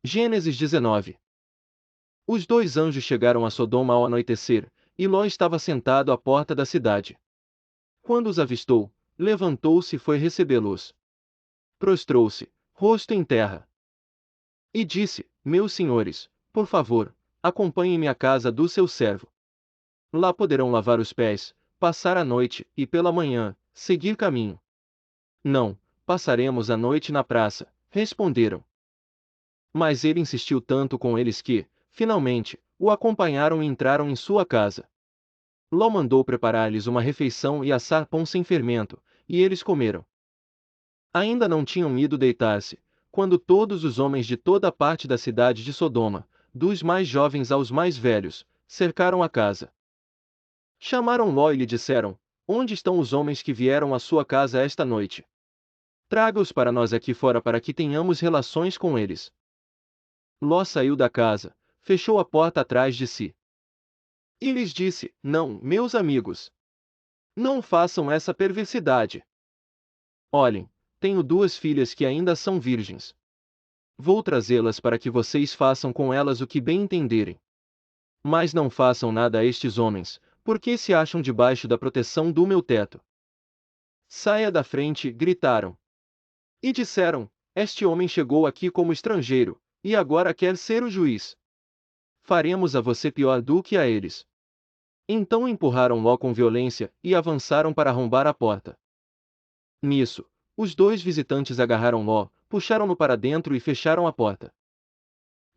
Gênesis 19. Os dois anjos chegaram a Sodoma ao anoitecer, e Ló estava sentado à porta da cidade. Quando os avistou, levantou-se e foi recebê-los. Prostrou-se, rosto em terra. E disse: Meus senhores, por favor, acompanhem-me à casa do seu servo. Lá poderão lavar os pés, passar a noite, e pela manhã, seguir caminho. Não, passaremos a noite na praça, responderam. Mas ele insistiu tanto com eles que, finalmente, o acompanharam e entraram em sua casa. Ló mandou preparar-lhes uma refeição e assar pão sem fermento, e eles comeram. Ainda não tinham ido deitar-se, quando todos os homens de toda a parte da cidade de Sodoma, dos mais jovens aos mais velhos, cercaram a casa. Chamaram Ló e lhe disseram: Onde estão os homens que vieram à sua casa esta noite? Traga-os para nós aqui fora para que tenhamos relações com eles. Ló saiu da casa, fechou a porta atrás de si. E lhes disse: Não, meus amigos. Não façam essa perversidade. Olhem, tenho duas filhas que ainda são virgens. Vou trazê-las para que vocês façam com elas o que bem entenderem. Mas não façam nada a estes homens, porque se acham debaixo da proteção do meu teto. Saia da frente, gritaram. E disseram: Este homem chegou aqui como estrangeiro, e agora quer ser o juiz. Faremos a você pior do que a eles. Então empurraram Ló com violência, e avançaram para arrombar a porta. Nisso, os dois visitantes agarraram Ló, puxaram-no para dentro e fecharam a porta.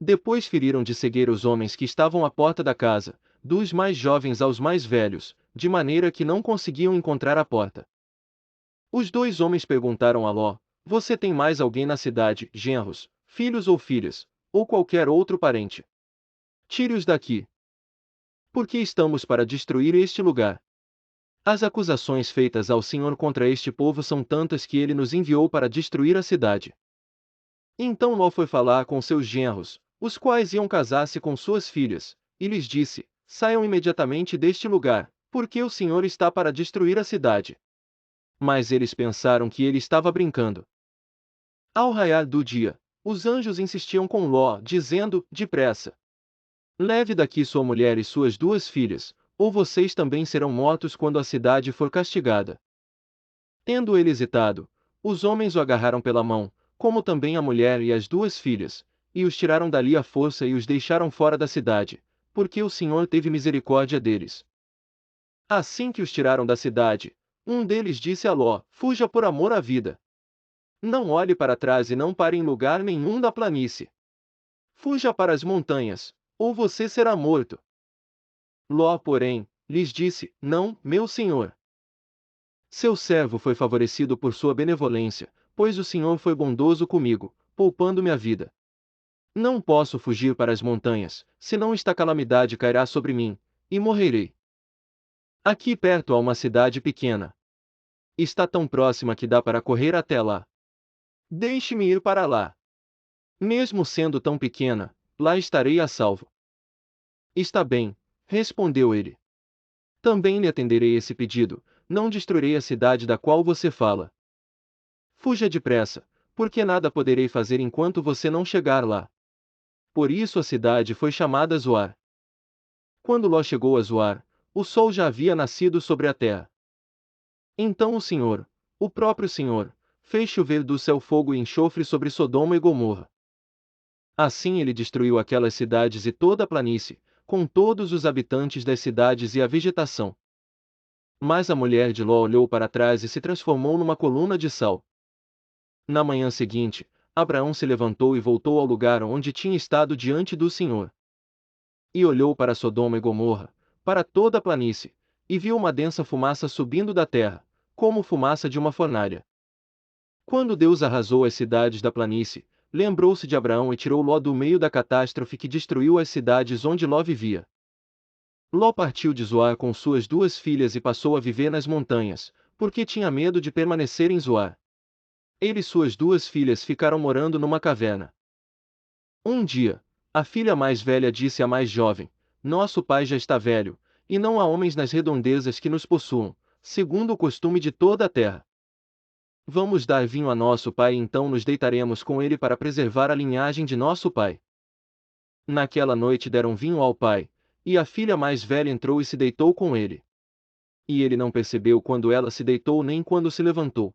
Depois feriram de cegueira os homens que estavam à porta da casa, dos mais jovens aos mais velhos, de maneira que não conseguiam encontrar a porta. Os dois homens perguntaram a Ló: Você tem mais alguém na cidade, genros, filhos ou filhas, ou qualquer outro parente? Tire-os daqui. Porque estamos para destruir este lugar. As acusações feitas ao Senhor contra este povo são tantas que ele nos enviou para destruir a cidade. Então Ló foi falar com seus genros, os quais iam casar-se com suas filhas, e lhes disse: Saiam imediatamente deste lugar, porque o Senhor está para destruir a cidade. Mas eles pensaram que ele estava brincando. Ao raiar do dia, os anjos insistiam com Ló, dizendo: Depressa! Leve daqui sua mulher e suas duas filhas, ou vocês também serão mortos quando a cidade for castigada. Tendo ele hesitado, os homens o agarraram pela mão, como também a mulher e as duas filhas, e os tiraram dali à força e os deixaram fora da cidade, porque o Senhor teve misericórdia deles. Assim que os tiraram da cidade, um deles disse a Ló: Fuja por amor à vida. Não olhe para trás e não pare em lugar nenhum da planície. Fuja para as montanhas, ou você será morto. Ló, porém, lhes disse: Não, meu senhor. Seu servo foi favorecido por sua benevolência, pois o Senhor foi bondoso comigo, poupando-me a vida. Não posso fugir para as montanhas, senão esta calamidade cairá sobre mim, e morrerei. Aqui perto há uma cidade pequena. Está tão próxima que dá para correr até lá. Deixe-me ir para lá. Mesmo sendo tão pequena, lá estarei a salvo. Está bem, respondeu ele. Também lhe atenderei esse pedido, não destruirei a cidade da qual você fala. Fuja depressa, porque nada poderei fazer enquanto você não chegar lá. Por isso a cidade foi chamada Zoar. Quando Ló chegou a Zoar, o sol já havia nascido sobre a terra. Então o Senhor, o próprio Senhor, fez chover do céu fogo e enxofre sobre Sodoma e Gomorra. Assim ele destruiu aquelas cidades e toda a planície, com todos os habitantes das cidades e a vegetação. Mas a mulher de Ló olhou para trás e se transformou numa coluna de sal. Na manhã seguinte, Abraão se levantou e voltou ao lugar onde tinha estado diante do Senhor. E olhou para Sodoma e Gomorra, para toda a planície, e viu uma densa fumaça subindo da terra, como fumaça de uma fornalha. Quando Deus arrasou as cidades da planície, lembrou-se de Abraão e tirou Ló do meio da catástrofe que destruiu as cidades onde Ló vivia. Ló partiu de Zoar com suas duas filhas e passou a viver nas montanhas, porque tinha medo de permanecer em Zoar. Ele e suas duas filhas ficaram morando numa caverna. Um dia, a filha mais velha disse à mais jovem: Nosso pai já está velho, e não há homens nas redondezas que nos possuam, segundo o costume de toda a terra. Vamos dar vinho a nosso pai e então nos deitaremos com ele para preservar a linhagem de nosso pai. Naquela noite deram vinho ao pai, e a filha mais velha entrou e se deitou com ele. E ele não percebeu quando ela se deitou nem quando se levantou.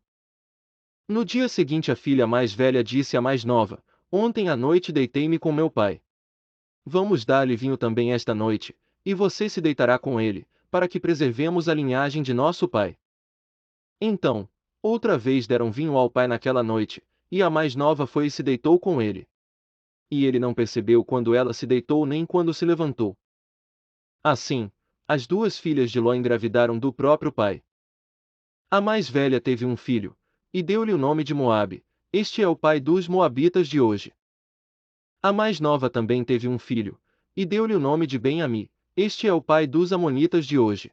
No dia seguinte a filha mais velha disse à mais nova: Ontem à noite deitei-me com meu pai. Vamos dar-lhe vinho também esta noite, e você se deitará com ele, para que preservemos a linhagem de nosso pai. Então, outra vez deram vinho ao pai naquela noite, e a mais nova foi e se deitou com ele. E ele não percebeu quando ela se deitou nem quando se levantou. Assim, as duas filhas de Ló engravidaram do próprio pai. A mais velha teve um filho, e deu-lhe o nome de Moabe. Este é o pai dos Moabitas de hoje. A mais nova também teve um filho, e deu-lhe o nome de Ben-Ami. Este é o pai dos Amonitas de hoje.